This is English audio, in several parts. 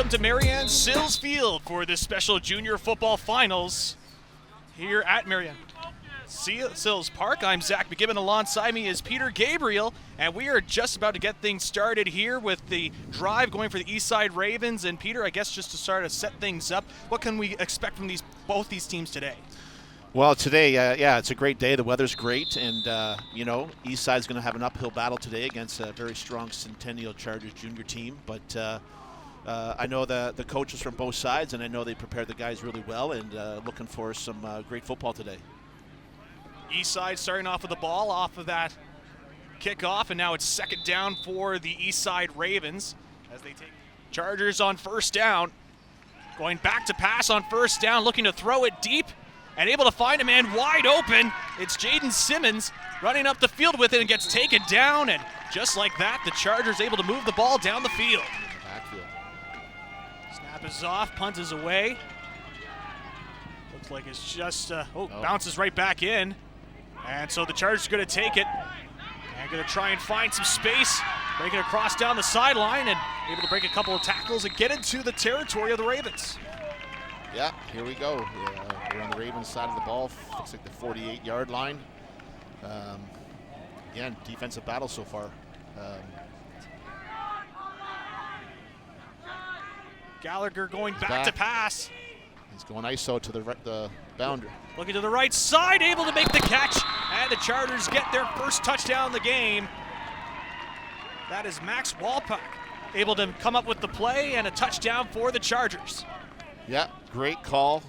Welcome to Marianne Sills Field for this special junior football finals here at Marianne Sills Park. I'm Zach McGibbon. Alongside me is Peter Gabriel, and we are just about to get things started here with the drive going for the Eastside Ravens. And Peter, I guess just to start to set things up, what can we expect from both these teams today? Well, today, it's a great day. The weather's great, and, Eastside's going to have an uphill battle today against a very strong Centennial Chargers junior team. But I know the coaches from both sides, and I know they prepared the guys really well, and looking for some great football today. Eastside starting off with the ball off of that kickoff, and now it's second down for the Eastside Ravens as they take Chargers on first down. Going back to pass on first down, looking to throw it deep. And able to find a man wide open. It's Jaden Simmons running up the field with it and gets taken down. And just like that, the Chargers able to move the ball down the field. Snap is off, punt is away. Looks like it's just, bounces right back in. And so the Chargers are going to take it. And going to try and find some space. Break it across down the sideline and able to break a couple of tackles and get into the territory of the Ravens. Yeah, here we go. We're on the Ravens side of the ball. Looks like the 48-yard line. Again, defensive battle so far. Gallagher going back to pass. He's going ISO to the boundary. Looking to the right side, able to make the catch. And the Chargers get their first touchdown in the game. That is Max Walpack able to come up with the play and a touchdown for the Chargers. Yeah, great call.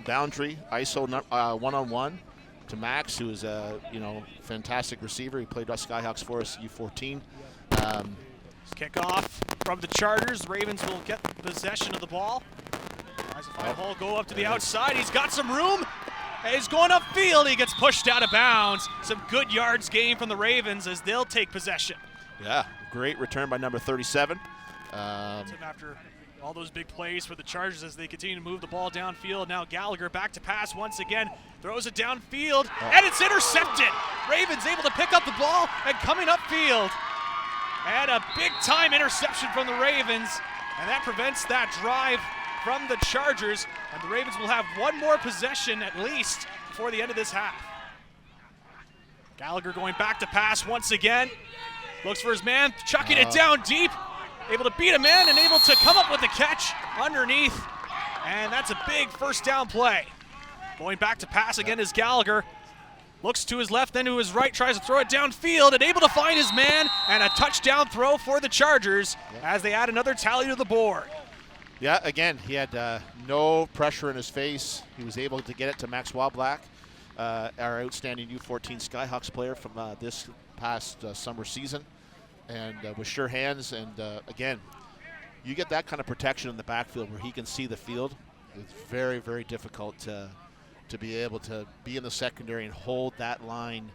Boundary, ISO one-on-one to Max, who is a fantastic receiver. He played Skyhawks for us, U14. Kickoff from the Chargers. The Ravens will get possession of the ball. Tries to find a hole, go up to the outside. He's got some room. He's going upfield. He gets pushed out of bounds. Some good yards gained from the Ravens as they'll take possession. Yeah, great return by number 37. After all those big plays for the Chargers as they continue to move the ball downfield. Now Gallagher back to pass once again. Throws it downfield, and it's intercepted. Ravens able to pick up the ball and coming upfield. And a big-time interception from the Ravens, and that prevents that drive from the Chargers. And the Ravens will have one more possession at least before the end of this half. Gallagher going back to pass once again. Looks for his man, chucking it down deep. Able to beat a man and able to come up with the catch underneath. And that's a big first down play. Going back to pass again is Gallagher. Looks to his left, then to his right, tries to throw it downfield and able to find his man, and a touchdown throw for the Chargers as they add another tally to the board. Yeah, again, he had no pressure in his face. He was able to get it to Max Wablack, our outstanding U14 Skyhawks player from this past summer season. And with sure hands, and again, you get that kind of protection in the backfield where he can see the field. It's very, very difficult to be able to be in the secondary and hold that line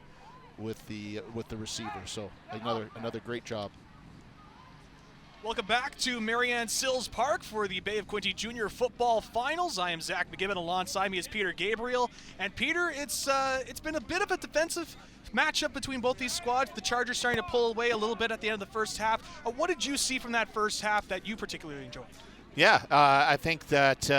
with the receiver. So another great job. Welcome back to Marianne Sills Park for the Bay of Quinte Junior Football Finals. I am Zach McGibbon. Alongside me is Peter Gabriel. And Peter, it's been a bit of a defensive matchup between both these squads. The Chargers starting to pull away a little bit at the end of the first half. What did you see from that first half that you particularly enjoyed? Yeah, I think that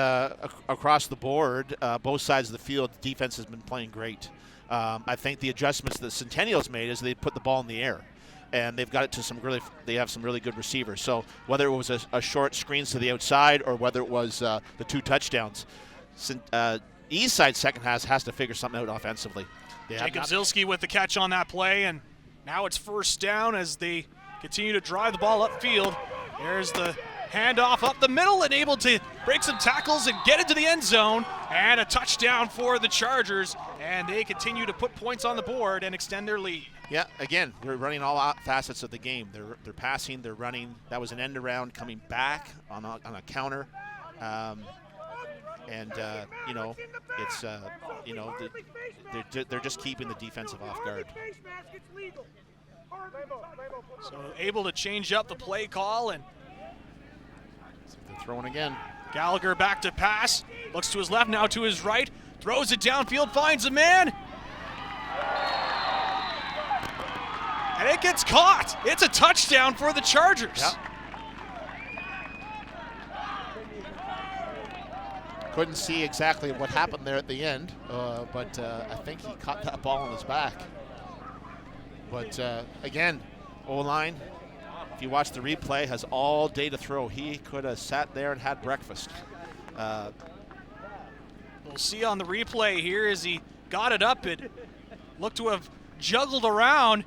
across the board, both sides of the field, the defense has been playing great. I think the adjustments that Centennials made is they put the ball in the air. And they've got it to they have some really good receivers. So whether it was a short screens to the outside or whether it was the two touchdowns, Eastside second half has to figure something out offensively. Jacob Zilski with the catch on that play, and now it's first down as they continue to drive the ball upfield. There's the handoff up the middle and able to break some tackles and get into the end zone, and a touchdown for the Chargers, and they continue to put points on the board and extend their lead. Yeah, again, they're running all facets of the game. They're passing, they're running. That was an end around coming back on a counter. They're just keeping the defensive off guard. So able to change up the play call, and they're throwing again. Gallagher back to pass, looks to his left, now to his right, throws it downfield, finds a man. And it gets caught. It's a touchdown for the Chargers. Yep. Couldn't see exactly what happened there at the end, but I think he caught that ball on his back. But again, O-line, if you watch the replay, has all day to throw. He could have sat there and had breakfast. We'll see on the replay here as he got it up. It looked to have juggled around.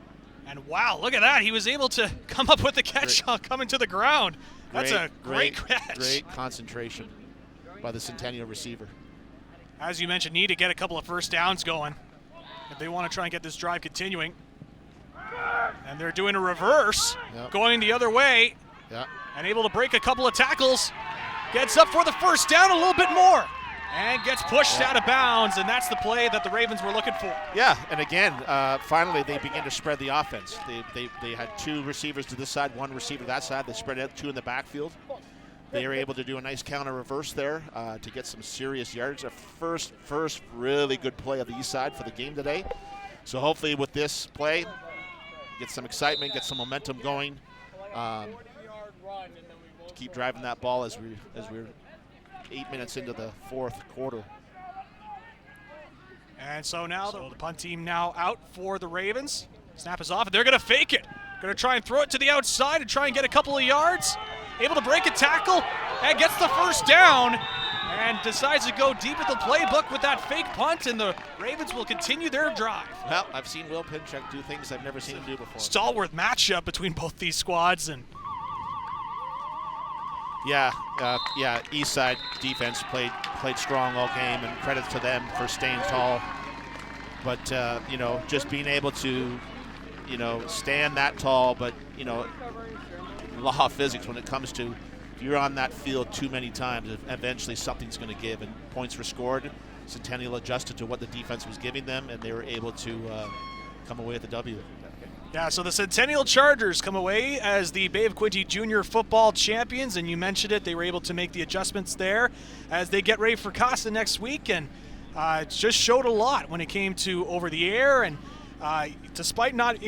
And wow, look at that. He was able to come up with the catch on coming to the ground. That's a great catch. Great concentration by the Centennial receiver. As you mentioned, need to get a couple of first downs going if they want to try and get this drive continuing. And they're doing a reverse, going the other way, and able to break a couple of tackles. Gets up for the first down a little bit more, and gets pushed out of bounds, and that's the play that the Ravens were looking for. Yeah, and again, finally they begin to spread the offense. They had 2 receivers to this side, 1 receiver to that side. They spread out 2 in the backfield. They were able to do a nice counter reverse there to get some serious yards. A first really good play of the east side for the game today. So hopefully with this play, get some excitement, get some momentum going. Keep driving that ball as we're 8 minutes into the 4th quarter. And so now the punt team now out for the Ravens. Snap is off, and they're going to fake it. Going to try and throw it to the outside and try and get a couple of yards. Able to break a tackle and gets the first down and decides to go deep at the playbook with that fake punt, and the Ravens will continue their drive. Well, I've seen Will Pinchuk do things I've never seen him do before. Stalwart matchup between both these squads. And East Side defense played strong all game, and credit to them for staying tall. But just being able to, stand that tall, but law of physics when it comes to, if you're on that field too many times, eventually something's going to give, and points were scored. Centennial adjusted to what the defense was giving them, and they were able to come away with the W. Yeah, so the Centennial Chargers come away as the Bay of Quinte Junior Football champions, and you mentioned it, they were able to make the adjustments there as they get ready for Casa next week, and it just showed a lot when it came to over the air, and despite not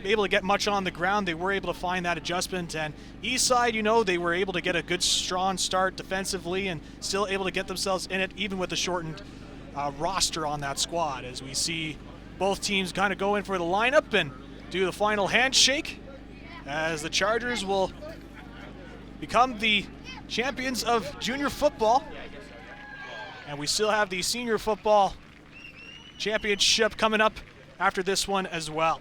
able to get much on the ground, they were able to find that adjustment. And Eastside, they were able to get a good strong start defensively and still able to get themselves in it even with the shortened roster on that squad, as we see both teams kind of go in for the lineup and do the final handshake as the Chargers will become the champions of junior football. And we still have the senior football championship coming up after this one as well.